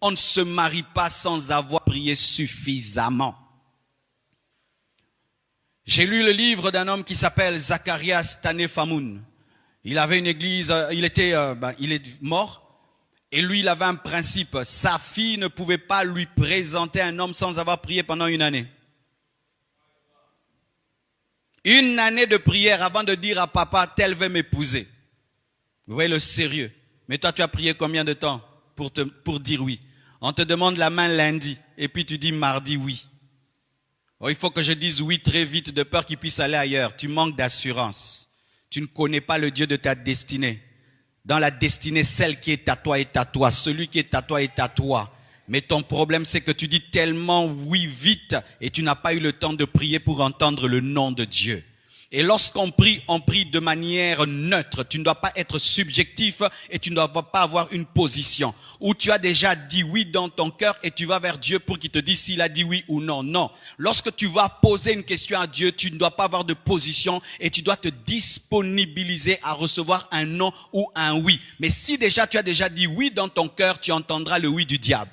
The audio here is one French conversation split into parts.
On ne se marie pas sans avoir prié suffisamment. J'ai lu le livre d'un homme qui s'appelle Zacharias Tanefamoun. Il avait une église, il est mort. Et lui, il avait un principe. Sa fille ne pouvait pas lui présenter un homme sans avoir prié pendant une année. Une année de prière avant de dire à papa, tel veut m'épouser. Vous voyez le sérieux. Mais toi, tu as prié combien de temps pour dire oui? On te demande la main lundi et puis tu dis mardi oui. Oh, il faut que je dise oui très vite de peur qu'il puisse aller ailleurs. Tu manques d'assurance. Tu ne connais pas le Dieu de ta destinée. Dans la destinée, celle qui est à toi est à toi. Celui qui est à toi est à toi. Mais ton problème, c'est que tu dis tellement oui vite et tu n'as pas eu le temps de prier pour entendre le nom de Dieu. Et lorsqu'on prie, on prie de manière neutre. Tu ne dois pas être subjectif et tu ne dois pas avoir une position où tu as déjà dit oui dans ton cœur et tu vas vers Dieu pour qu'il te dise s'il a dit oui ou non. Non. Lorsque tu vas poser une question à Dieu, tu ne dois pas avoir de position et tu dois te disponibiliser à recevoir un non ou un oui. Mais si déjà tu as déjà dit oui dans ton cœur, tu entendras le oui du diable.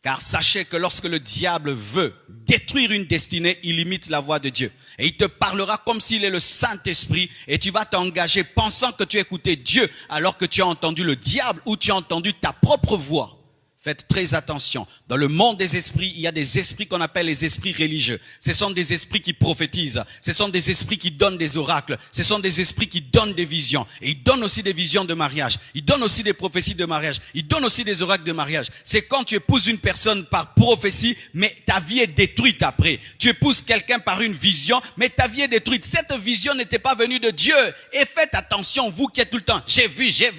Car sachez que lorsque le diable veut détruire une destinée, il imite la voix de Dieu. Et il te parlera comme s'il est le Saint-Esprit et tu vas t'engager pensant que tu écoutais Dieu alors que tu as entendu le diable ou tu as entendu ta propre voix. Faites très attention. Dans le monde des esprits, il y a des esprits qu'on appelle les esprits religieux. Ce sont des esprits qui prophétisent. Ce sont des esprits qui donnent des oracles. Ce sont des esprits qui donnent des visions. Et ils donnent aussi des visions de mariage. Ils donnent aussi des prophéties de mariage. Ils donnent aussi des oracles de mariage. C'est quand tu épouses une personne par prophétie, mais ta vie est détruite après. Tu épouses quelqu'un par une vision, mais ta vie est détruite. Cette vision n'était pas venue de Dieu. Et faites attention, vous qui êtes tout le temps. J'ai vu, j'ai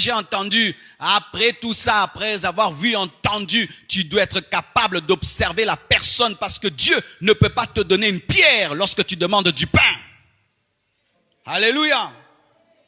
entendu. Après tout ça, après avoir vu, entendu, tu dois être capable d'observer la personne parce que Dieu ne peut pas te donner une pierre lorsque tu demandes du pain. Alléluia.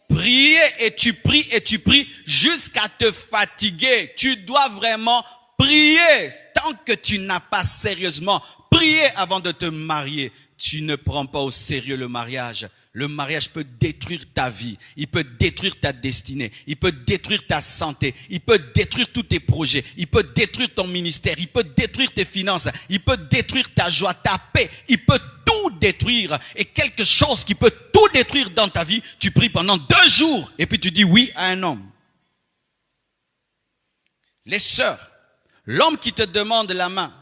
Prier et tu pries jusqu'à te fatiguer. Tu dois vraiment prier. Tant que tu n'as pas sérieusement prié avant de te marier, tu ne prends pas au sérieux le mariage. Le mariage peut détruire ta vie, il peut détruire ta destinée, il peut détruire ta santé, il peut détruire tous tes projets, il peut détruire ton ministère, il peut détruire tes finances, il peut détruire ta joie, ta paix, il peut tout détruire. Et quelque chose qui peut tout détruire dans ta vie, tu pries pendant 2 jours et puis tu dis oui à un homme. Les sœurs, l'homme qui te demande la main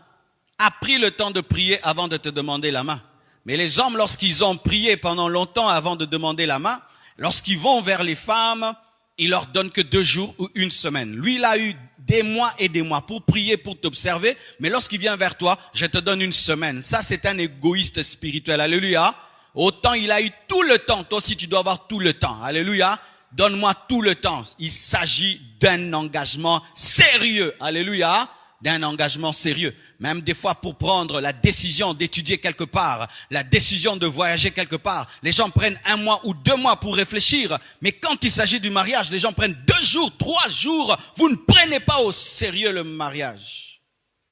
a pris le temps de prier avant de te demander la main. Mais les hommes, lorsqu'ils ont prié pendant longtemps avant de demander la main, lorsqu'ils vont vers les femmes, ils leur donnent que 2 jours ou 1 semaine. Lui, il a eu des mois et des mois pour prier, pour t'observer. Mais lorsqu'il vient vers toi, je te donne 1 semaine. Ça, c'est un égoïste spirituel. Alléluia. Autant il a eu tout le temps. Toi aussi, tu dois avoir tout le temps. Alléluia. Donne-moi tout le temps. Il s'agit d'un engagement sérieux. Alléluia. D'un engagement sérieux. Même des fois pour prendre la décision d'étudier quelque part, la décision de voyager quelque part, les gens prennent 1 mois ou 2 mois pour réfléchir. Mais quand il s'agit du mariage, les gens prennent 2 jours, 3 jours. Vous ne prenez pas au sérieux le mariage.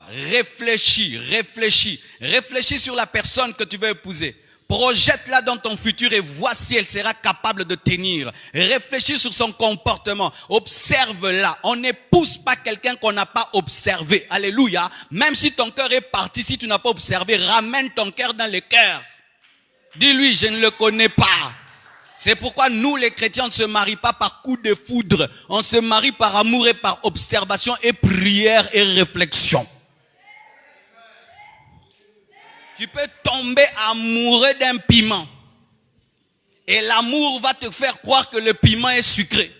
Réfléchis sur la personne que tu veux épouser. Projette-la dans ton futur et vois si elle sera capable de tenir. Réfléchis sur son comportement. Observe-la. On n'épouse pas quelqu'un qu'on n'a pas observé. Alléluia. Même si ton cœur est parti, si tu n'as pas observé, ramène ton cœur dans le cœur. Dis-lui, je ne le connais pas. C'est pourquoi nous, les chrétiens, on ne se marie pas par coup de foudre. On se marie par amour et par observation et prière et réflexion. Tu peux tomber amoureux d'un piment. Et l'amour va te faire croire que le piment est sucré.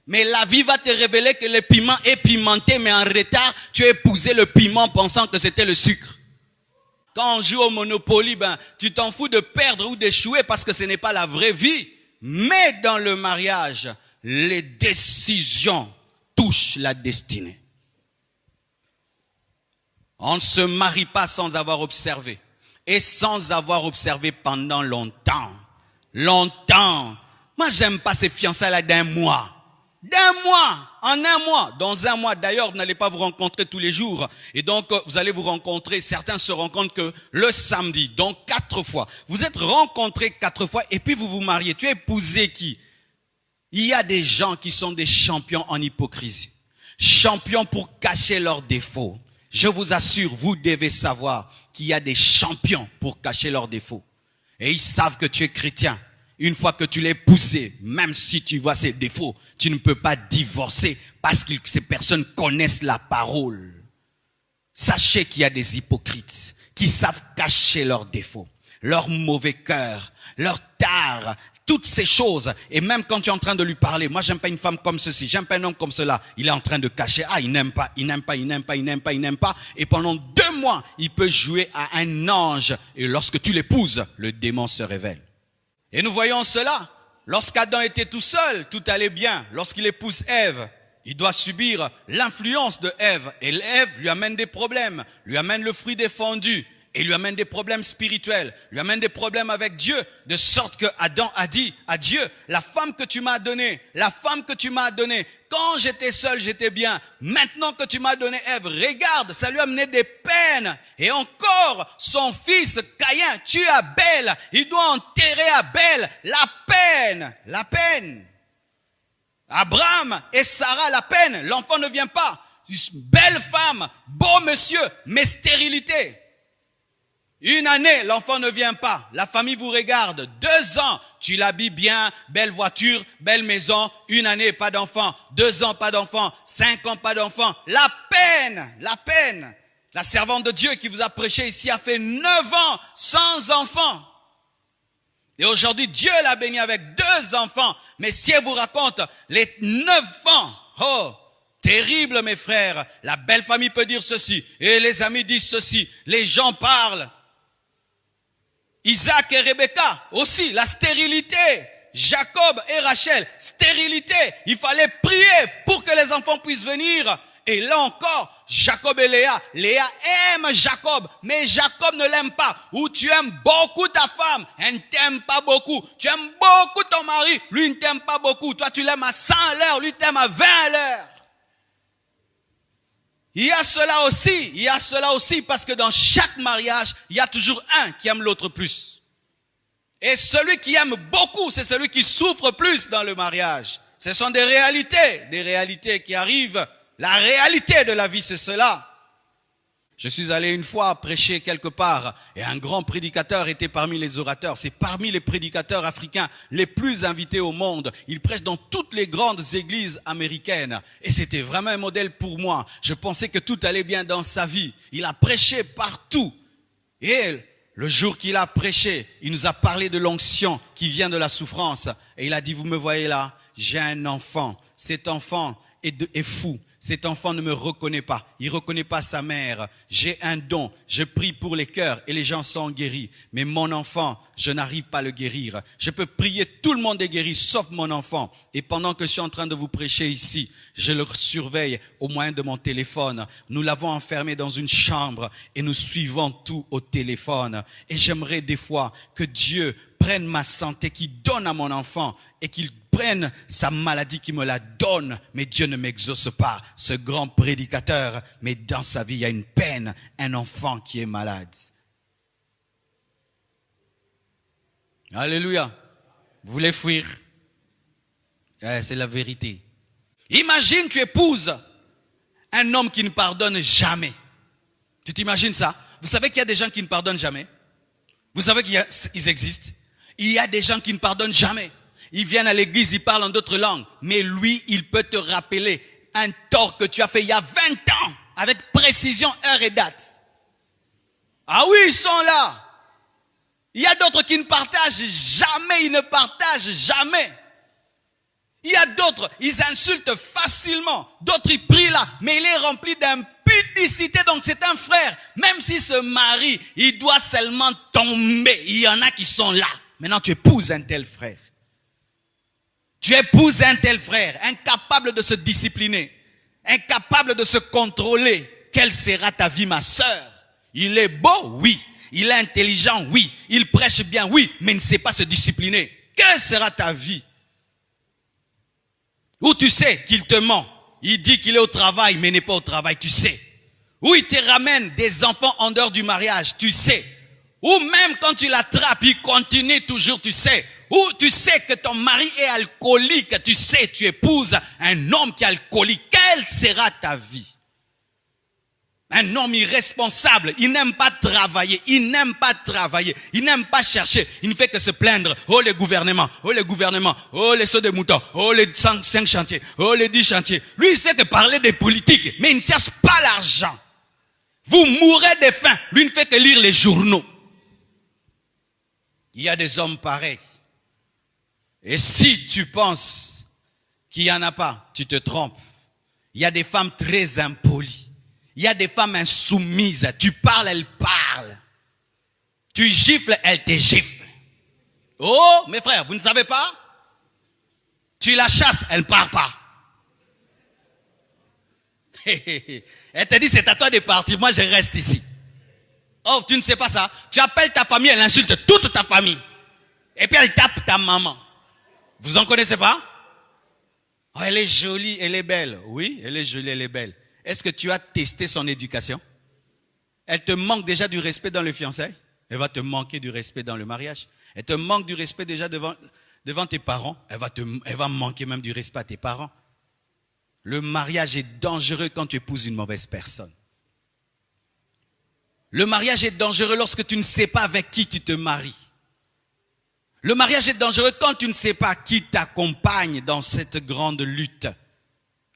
Mais la vie va te révéler que le piment est pimenté, mais en retard, tu as épousé le piment pensant que c'était le sucre. Quand on joue au Monopoly, tu t'en fous de perdre ou d'échouer parce que ce n'est pas la vraie vie. Mais dans le mariage, les décisions touchent la destinée. On ne se marie pas sans avoir observé. Et sans avoir observé pendant longtemps. Longtemps. Moi, j'aime pas ces fiançailles-là d'1 mois. D'1 mois. En 1 mois. Dans 1 mois. D'ailleurs, vous n'allez pas vous rencontrer tous les jours. Et donc, vous allez vous rencontrer. Certains se rencontrent que le samedi. Donc, 4 fois. Vous êtes rencontrés 4 fois et puis vous vous mariez. Tu as épousé qui? Il y a des gens qui sont des champions en hypocrisie. Champions pour cacher leurs défauts. Je vous assure, vous devez savoir qu'il y a des champions pour cacher leurs défauts. Et ils savent que tu es chrétien. Une fois que tu l'as poussé, même si tu vois ses défauts, tu ne peux pas divorcer parce que ces personnes connaissent la parole. Sachez qu'il y a des hypocrites qui savent cacher leurs défauts, leur mauvais cœur, leur tare, toutes ces choses. Et même quand tu es en train de lui parler, moi j'aime pas une femme comme ceci, j'aime pas un homme comme cela, il est en train de cacher, il n'aime pas, il n'aime pas, il n'aime pas, il n'aime pas, il n'aime pas. Et pendant 2 mois, il peut jouer à un ange. Et lorsque tu l'épouses, le démon se révèle. Et nous voyons cela. Lorsqu'Adam était tout seul, tout allait bien. Lorsqu'il épouse Ève, il doit subir l'influence de Ève. Et Ève lui amène des problèmes, lui amène le fruit défendu. Et lui amène des problèmes spirituels, lui amène des problèmes avec Dieu, de sorte que Adam a dit à Dieu, la femme que tu m'as donnée, quand j'étais seul, j'étais bien. Maintenant que tu m'as donné Ève, regarde, ça lui a amené des peines. Et encore, son fils Caïn tue Abel. Il doit enterrer Abel. La peine. Abraham et Sarah, la peine. L'enfant ne vient pas. Belle femme, beau monsieur, mais stérilité. 1 année, l'enfant ne vient pas. La famille vous regarde. 2 ans, tu l'habilles bien, belle voiture, belle maison. 1 année, pas d'enfant. 2 ans, pas d'enfant. 5 ans, pas d'enfant. La peine. La servante de Dieu qui vous a prêché ici a fait 9 ans sans enfant. Et aujourd'hui, Dieu l'a béni avec 2 enfants. Mais si elle vous raconte les 9 ans, terrible mes frères. La belle famille peut dire ceci. Et les amis disent ceci. Les gens parlent. Isaac et Rebecca aussi, la stérilité. Jacob et Rachel, stérilité. Il fallait prier pour que les enfants puissent venir. Et là encore, Jacob et Léa. Léa aime Jacob, mais Jacob ne l'aime pas. Ou tu aimes beaucoup ta femme, elle ne t'aime pas beaucoup. Tu aimes beaucoup ton mari, lui ne t'aime pas beaucoup. Toi tu l'aimes à 100 à l'heure, lui t'aime à 20 à l'heure. Il y a cela aussi parce que dans chaque mariage, il y a toujours un qui aime l'autre plus. Et celui qui aime beaucoup, c'est celui qui souffre plus dans le mariage. Ce sont des réalités qui arrivent. La réalité de la vie, c'est cela. Je suis allé une fois prêcher quelque part et un grand prédicateur était parmi les orateurs. C'est parmi les prédicateurs africains les plus invités au monde. Il prêche dans toutes les grandes églises américaines. Et c'était vraiment un modèle pour moi. Je pensais que tout allait bien dans sa vie. Il a prêché partout. Et le jour qu'il a prêché, il nous a parlé de l'onction qui vient de la souffrance. Et il a dit, vous me voyez là, j'ai un enfant. Cet enfant est fou. Cet enfant ne me reconnaît pas. Il reconnaît pas sa mère. J'ai un don. Je prie pour les cœurs et les gens sont guéris. Mais mon enfant, je n'arrive pas à le guérir. Je peux prier, tout le monde est guéri, sauf mon enfant. Et pendant que je suis en train de vous prêcher ici, je le surveille au moyen de mon téléphone. Nous l'avons enfermé dans une chambre et nous suivons tout au téléphone. Et j'aimerais des fois que Dieu prenne ma santé, qu'il donne à mon enfant et qu'il prenne sa maladie, qui me la donne, mais Dieu ne m'exauce pas. Ce grand prédicateur, mais dans sa vie, il y a une peine, un enfant qui est malade. Alléluia. Vous voulez fuir? C'est la vérité. Imagine, tu épouses un homme qui ne pardonne jamais. Tu t'imagines ça? Vous savez qu'il y a des gens qui ne pardonnent jamais? Vous savez qu'ils existent? Il y a des gens qui ne pardonnent jamais. Ils viennent à l'église, ils parlent en d'autres langues. Mais lui, il peut te rappeler un tort que tu as fait il y a 20 ans. Avec précision, heure et date. Ah oui, ils sont là. Il y a d'autres qui ne partagent jamais. Ils ne partagent jamais. Il y a d'autres, ils insultent facilement. D'autres, ils prient là. Mais il est rempli d'impudicité. Donc c'est un frère. Même s'il se marie, il doit seulement tomber. Il y en a qui sont là. Maintenant, tu épouses un tel frère. Tu épouses un tel frère, incapable de se discipliner, incapable de se contrôler. Quelle sera ta vie, ma sœur? Il est beau, oui. Il est intelligent, oui. Il prêche bien, oui. Mais il ne sait pas se discipliner. Quelle sera ta vie? Ou tu sais qu'il te ment. Il dit qu'il est au travail, mais n'est pas au travail, tu sais. Ou il te ramène des enfants en dehors du mariage, tu sais. Ou même quand tu l'attrapes, il continue toujours, tu sais. Ou tu sais que ton mari est alcoolique, tu sais, tu épouses un homme qui est alcoolique. Quelle sera ta vie? Un homme irresponsable, il n'aime pas travailler, il n'aime pas travailler, il n'aime pas chercher, il ne fait que se plaindre. Oh les gouvernements, oh les sauts de moutons, oh les 5 chantiers, oh les 10 chantiers. Lui il sait que parler des politiques, mais il ne cherche pas l'argent. Vous mourrez de faim, lui ne fait que lire les journaux. Il y a des hommes pareils. Et si tu penses qu'il n'y en a pas, tu te trompes. Il y a des femmes très impolies. Il y a des femmes insoumises. Tu parles, elles parlent. Tu gifles, elles te giflent. Oh, mes frères, vous ne savez pas? Tu la chasses, elle ne part pas. Elle te dit, c'est à toi de partir, moi je reste ici. Oh, tu ne sais pas ça? Tu appelles ta famille, elle insulte toute ta famille. Et puis elle tape ta maman. Vous en connaissez pas? Oh, elle est jolie, elle est belle. Oui, elle est jolie, elle est belle. Est-ce que tu as testé son éducation? Elle te manque déjà du respect dans le fiançailles. Elle va te manquer du respect dans le mariage. Elle te manque du respect déjà devant tes parents. Elle va manquer même du respect à tes parents. Le mariage est dangereux quand tu épouses une mauvaise personne. Le mariage est dangereux lorsque tu ne sais pas avec qui tu te maries. Le mariage est dangereux quand tu ne sais pas qui t'accompagne dans cette grande lutte.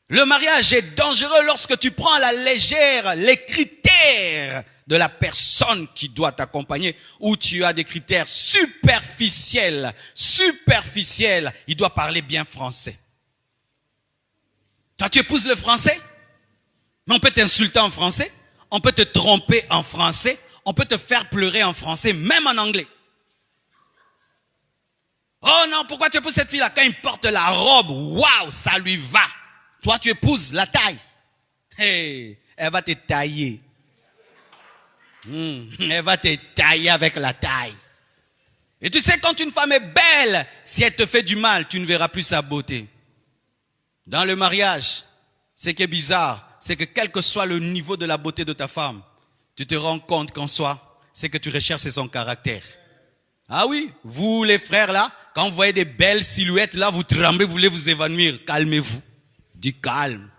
Le mariage est dangereux lorsque tu prends à la légère les critères de la personne qui doit t'accompagner, ou tu as des critères superficiels. Il doit parler bien français. Toi, tu épouses le français, mais on peut t'insulter en français, on peut te tromper en français, on peut te faire pleurer en français, même en anglais. Oh non, pourquoi tu épouses cette fille-là? Quand il porte la robe, waouh, ça lui va. Toi, tu épouses la taille. Hey, elle va te tailler. Elle va te tailler avec la taille. Et tu sais, quand une femme est belle, si elle te fait du mal, tu ne verras plus sa beauté. Dans le mariage, ce qui est bizarre, c'est que quel que soit le niveau de la beauté de ta femme, tu te rends compte qu'en soi, ce que tu recherches, c'est son caractère. Ah oui, vous les frères là, quand vous voyez des belles silhouettes là, vous tremblez, vous voulez vous évanouir. Calmez-vous. Du calme.